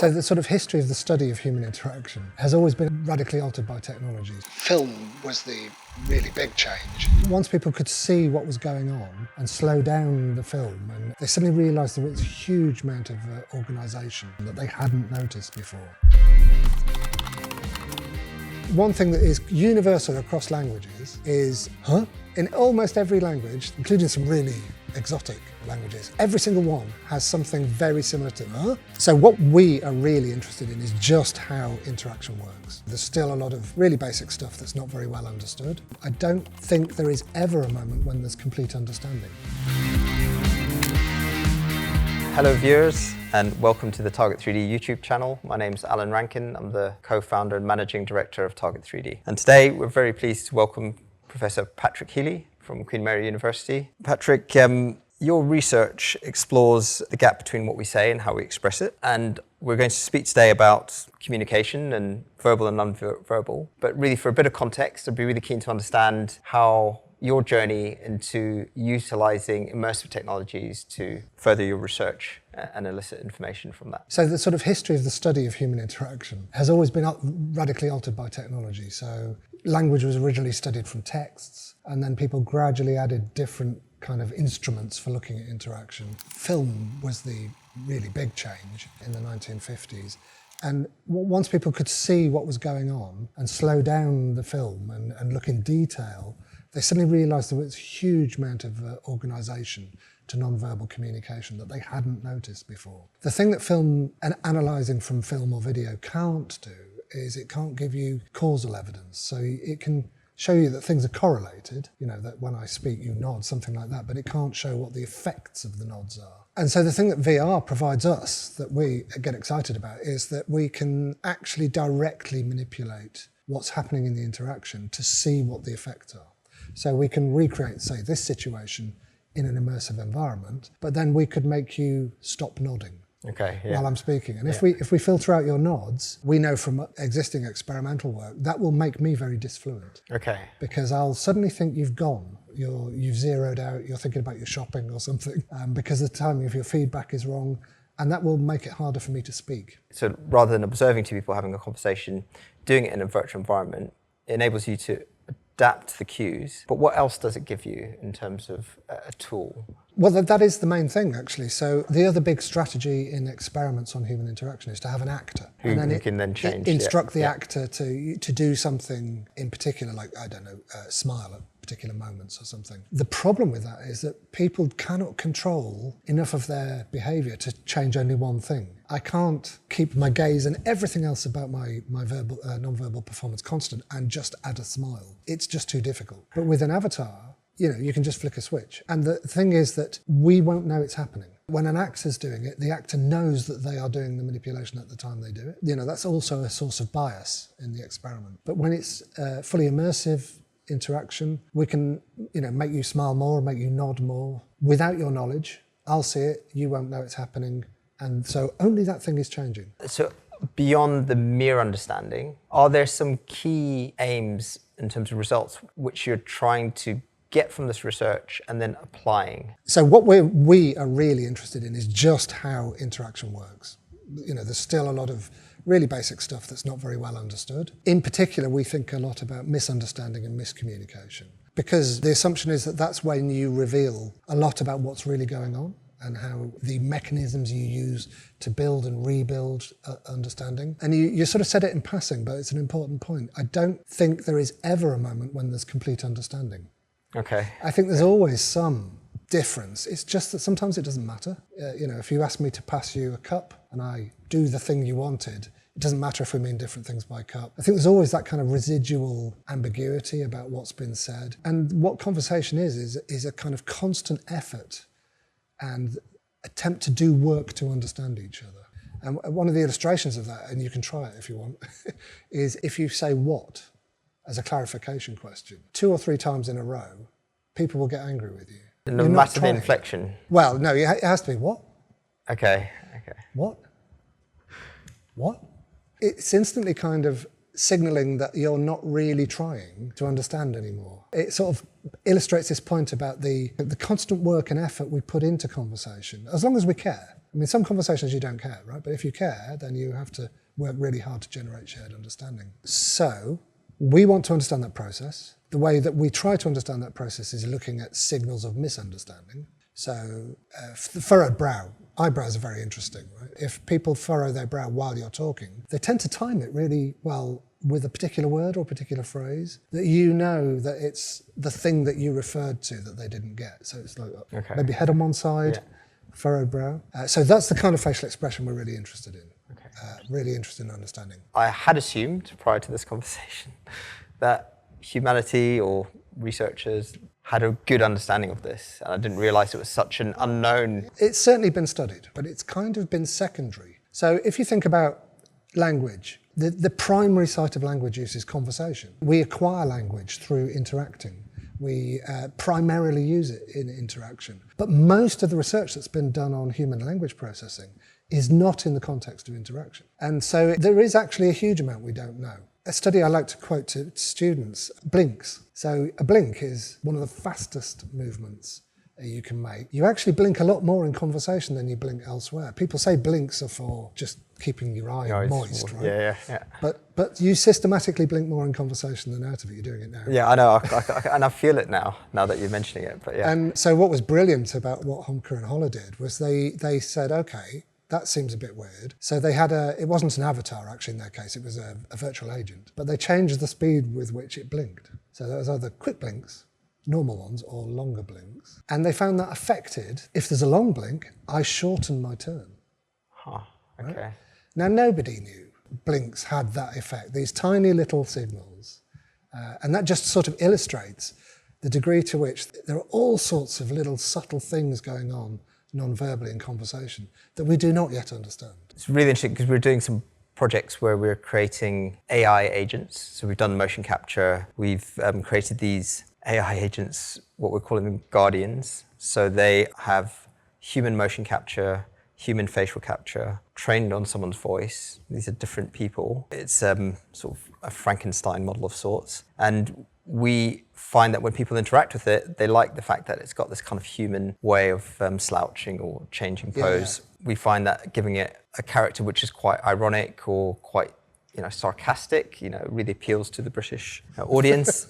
So the sort of history of the study of human interaction has always been radically altered by technologies. Film was the really big change. Once people could see what was going on and slow down the film, and they suddenly realised there was a huge amount of organisation that they hadn't noticed before. One thing that is universal across languages is, huh? In almost every language, including some really exotic languages, every single one has something very similar to huh? So what we are really interested in is just how interaction works. There's still a lot of really basic stuff that's not very well understood. I don't think there is ever a moment when there's complete understanding. Hello viewers, and welcome to the Target 3D YouTube channel. My name's Allan Rankin. I'm the co-founder and managing director of Target 3D. And today we're very pleased to welcome Professor Pat Healey from Queen Mary University. Patrick, your research explores the gap between what we say and how we express it. And we're going to speak today about communication and verbal and non-verbal. But really, for a bit of context, I'd be really keen to understand how your journey into utilising immersive technologies to further your research and elicit information from that. So the sort of history of the study of human interaction has always been radically altered by technology. So language was originally studied from texts, and then people gradually added different kind of instruments for looking at interaction. Film was the really big change in the 1950s. And once people could see what was going on and slow down the film and look in detail, they suddenly realised there was a huge amount of organisation to non-verbal communication that they hadn't noticed before. The thing that film and analysing from film or video can't do is it can't give you causal evidence. So it can show you that things are correlated, you know, that when I speak you nod, something like that, but it can't show what the effects of the nods are. And so the thing that VR provides us that we get excited about is that we can actually directly manipulate what's happening in the interaction to see what the effects are. So we can recreate, say, this situation in an immersive environment, but then we could make you stop nodding while I'm speaking. And if we filter out your nods, we know from existing experimental work that will make me very disfluent. Because I'll suddenly think you've gone, you've zeroed out, you're thinking about your shopping or something, because the timing of your feedback is wrong, and that will make it harder for me to speak. So rather than observing two people having a conversation, doing it in a virtual environment, it enables you to adapt the cues. But what else does it give you in terms of a tool? Well, that is the main thing, actually. So the other big strategy in experiments on human interaction is to have an actor. Who can then change. Instruct the actor to do something in particular, like, I don't know, smile at particular moments or something. The problem with that is that people cannot control enough of their behaviour to change only one thing. I can't keep my gaze and everything else about my verbal, non-verbal performance constant and just add a smile. It's just too difficult. But with an avatar, you know, you can just flick a switch. And the thing is that we won't know it's happening. When an actor's doing it, the actor knows that they are doing the manipulation at the time they do it. You know, that's also a source of bias in the experiment. But when it's fully immersive interaction, we can, you know, make you smile more, make you nod more. Without your knowledge, I'll see it, you won't know it's happening. And so only that thing is changing. So beyond the mere understanding, are there some key aims in terms of results which you're trying to get from this research and then applying? So what we are really interested in is just how interaction works. You know, there's still a lot of really basic stuff that's not very well understood. In particular, we think a lot about misunderstanding and miscommunication, because the assumption is that that's when you reveal a lot about what's really going on and how the mechanisms you use to build and rebuild understanding. And you sort of said it in passing, but it's an important point. I don't think there is ever a moment when there's complete understanding. I think there's always some difference. It's just that sometimes it doesn't matter. You know, if you ask me to pass you a cup and I do the thing you wanted, it doesn't matter if we mean different things by cup. I think there's always that kind of residual ambiguity about what's been said. And what conversation is a kind of constant effort and attempt to do work to understand each other. And one of the illustrations of that, and you can try it if you want, is if you say what as a clarification question 2 or 3 times in a row, people will get angry with you. No matter the inflection? Well, no, it has to be what? What? What? It's instantly kind of signalling that you're not really trying to understand anymore. It sort of illustrates this point about the constant work and effort we put into conversation, as long as we care. I mean, some conversations you don't care, right? But if you care, then you have to work really hard to generate shared understanding. So we want to understand that process. The way that we try to understand that process is looking at signals of misunderstanding. So the furrowed brow, eyebrows are very interesting, right? If people furrow their brow while you're talking, they tend to time it really well with a particular word or a particular phrase that you know that it's the thing that you referred to that they didn't get. So it's like maybe head on one side, furrowed brow. So that's the kind of facial expression we're really interested in. Really interested in understanding. I had assumed prior to this conversation that humanity or researchers had a good understanding of this, and I didn't realise it was such an unknown. It's certainly been studied, but it's kind of been secondary. So if you think about language, the primary site of language use is conversation. We acquire language through interacting. We primarily use it in interaction. But most of the research that's been done on human language processing is not in the context of interaction. And so there is actually a huge amount we don't know. A study I like to quote to students, blinks. So a blink is one of the fastest movements you can make. You actually blink a lot more in conversation than you blink elsewhere. People say blinks are for just keeping your eye moist, right? Yeah. But you systematically blink more in conversation than out of it. You're doing it now. Yeah, I know, and I feel it now that you're mentioning it. But yeah. And so what was brilliant about what Homke and Holler did was they said, okay, that seems a bit weird. So they had it wasn't an avatar actually in their case, it was a virtual agent. But they changed the speed with which it blinked. So there was either quick blinks, normal ones, or longer blinks. And they found that affected, if there's a long blink, I shorten my turn. Okay. Right? Now nobody knew blinks had that effect, these tiny little signals. And that just sort of illustrates the degree to which there are all sorts of little subtle things going on non-verbally in conversation that we do not yet understand. It's really interesting because we're doing some projects where we're creating AI agents. So we've done motion capture. We've created these AI agents, what we're calling them guardians. So they have human motion capture, human facial capture, trained on someone's voice. These are different people. It's sort of a Frankenstein model of sorts. And we find that when people interact with it, they like the fact that it's got this kind of human way of slouching or changing pose. We find that giving it a character which is quite ironic or quite, sarcastic, really appeals to the British audience.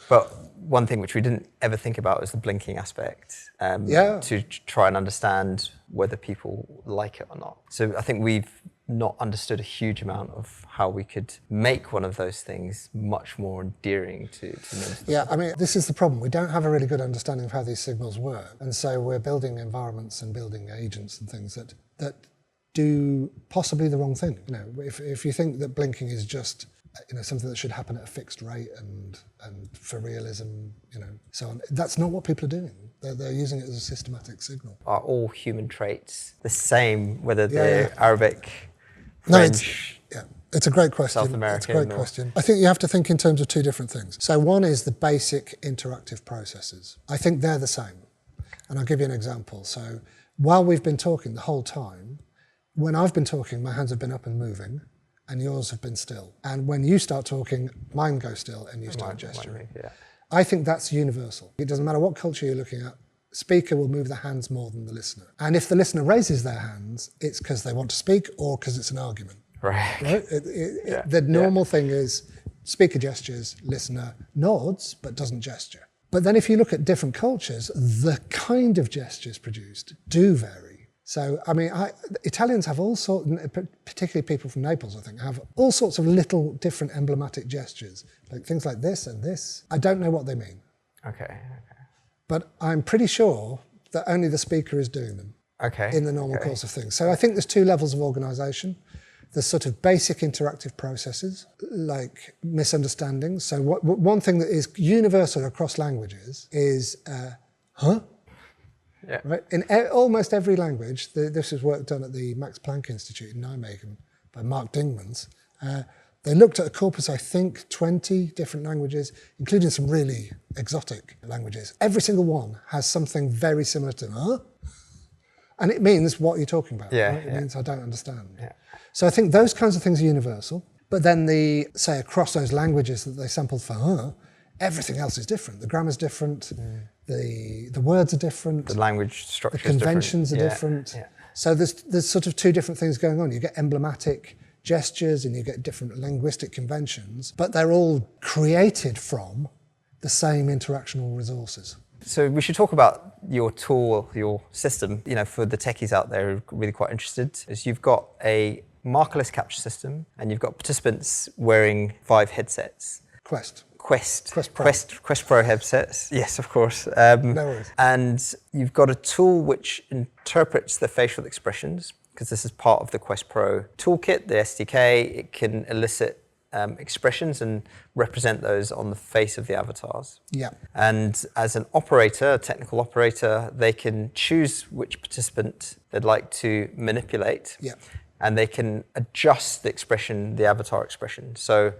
But one thing which we didn't ever think about was the blinking aspect, to try and understand whether people like it or not. So I think we've not understood a huge amount of how we could make one of those things much more endearing to most. Yeah, I mean, this is the problem. We don't have a really good understanding of how these signals work. And so we're building environments and building agents and things that do possibly the wrong thing. If you think that blinking is just something that should happen at a fixed rate and for realism, so on, that's not what people are doing. They're using it as a systematic signal. Are all human traits the same, whether they're Arabic, French? It's a great question. South American. It's a great question. I think you have to think in terms of two different things. So one is the basic interactive processes. I think they're the same. And I'll give you an example. So while we've been talking the whole time, when I've been talking, my hands have been up and moving, and yours have been still. And when you start talking, mine go still and you start gesturing. I think that's universal. It doesn't matter what culture you're looking at, speaker will move their hands more than the listener. And if the listener raises their hands, it's because they want to speak or because it's an argument. Right? The normal thing is speaker gestures, listener nods, but doesn't gesture. But then if you look at different cultures, the kind of gestures produced do vary. So, I mean, Italians have all sorts, particularly people from Naples, I think, have all sorts of little different emblematic gestures, like things like this and this. I don't know what they mean. Okay. But I'm pretty sure that only the speaker is doing them in the normal course of things. So I think there's two levels of organisation. There's sort of basic interactive processes, like misunderstandings. So one thing that is universal across languages is, Yeah. Right? In almost every language, this is work done at the Max Planck Institute in Nijmegen by Mark Dingmans. They looked at a corpus, I think, 20 different languages, including some really exotic languages. Every single one has something very similar to and it means what you're talking about. Yeah, right? It means I don't understand. Yeah. So I think those kinds of things are universal. But then say across those languages that they sampled for everything else is different. The grammar's different, the words are different. The language structure the conventions are different. Yeah. So there's sort of two different things going on. You get emblematic gestures and you get different linguistic conventions, but they're all created from the same interactional resources. So we should talk about your tool, your system, for the techies out there who are really quite interested, is you've got a markerless capture system and you've got participants wearing 5 headsets. Quest Pro headsets, yes, of course. No worries. And you've got a tool which interprets the facial expressions, because this is part of the Quest Pro toolkit, the SDK. It can elicit expressions and represent those on the face of the avatars. Yeah. And as an operator, a technical operator, they can choose which participant they'd like to manipulate. Yeah. And they can adjust the expression, the avatar expression. So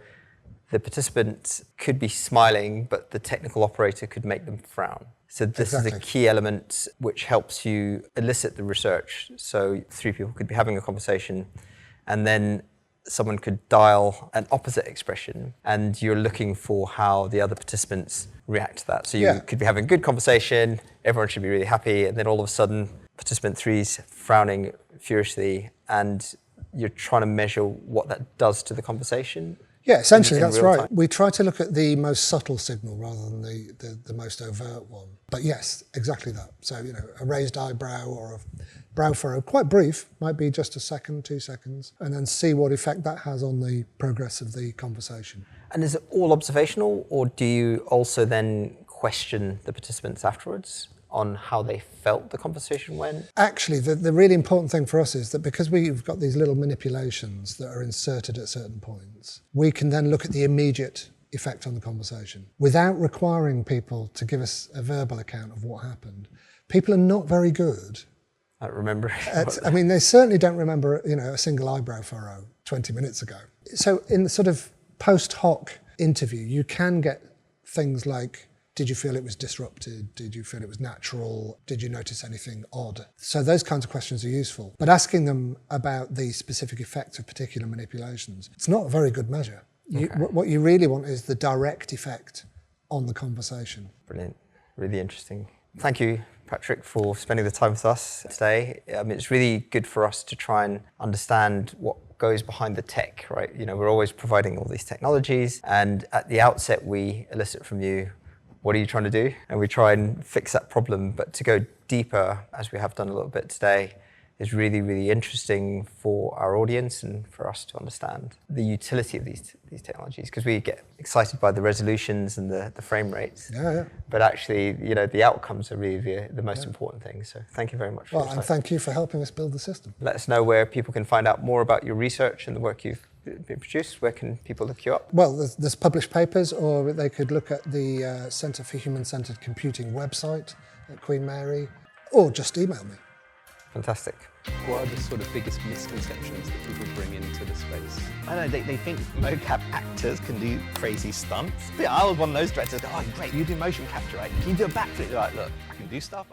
the participant could be smiling, but the technical operator could make them frown. So this is a key element which helps you elicit the research. So 3 people could be having a conversation, and then someone could dial an opposite expression, and you're looking for how the other participants react to that. So you could be having a good conversation, everyone should be really happy, and then all of a sudden, participant 3's frowning furiously, and you're trying to measure what that does to the conversation. Yeah, essentially in that's real right. time. We try to look at the most subtle signal rather than the most overt one. But yes, exactly that. So, a raised eyebrow or a brow furrow, quite brief, might be just a second, 2 seconds, and then see what effect that has on the progress of the conversation. And is it all observational, or do you also then question the participants afterwards on how they felt the conversation went? Actually, the really important thing for us is that because we've got these little manipulations that are inserted at certain points, we can then look at the immediate effect on the conversation without requiring people to give us a verbal account of what happened. People are not very good. I remember. They certainly don't remember, a single eyebrow furrow 20 minutes ago. So in the sort of post hoc interview, you can get things like, did you feel it was disrupted? Did you feel it was natural? Did you notice anything odd? So those kinds of questions are useful. But asking them about the specific effects of particular manipulations, it's not a very good measure. What you really want is the direct effect on the conversation. Brilliant. Really interesting. Thank you, Patrick, for spending the time with us today. It's really good for us to try and understand what goes behind the tech, right? We're always providing all these technologies, and at the outset we elicit from you, what are you trying to do? And we try and fix that problem. But to go deeper, as we have done a little bit today, is really, really interesting for our audience and for us to understand the utility of these technologies, because we get excited by the resolutions and the frame rates. Yeah. But actually, the outcomes are really the most important thing. So thank you very much for your time. And thank you for helping us build the system. Let us know where people can find out more about your research and the work you've been produced. Where can people look you up? Well, there's published papers, or they could look at the Centre for Human-Centred Computing website at Queen Mary, or just email me. Fantastic. What are the sort of biggest misconceptions that people bring into the space? I know, they think mocap actors can do crazy stunts. Yeah, I was one of those directors, oh great, you do motion capture, right? Can you do a backflip? You're like, look, I can do stuff.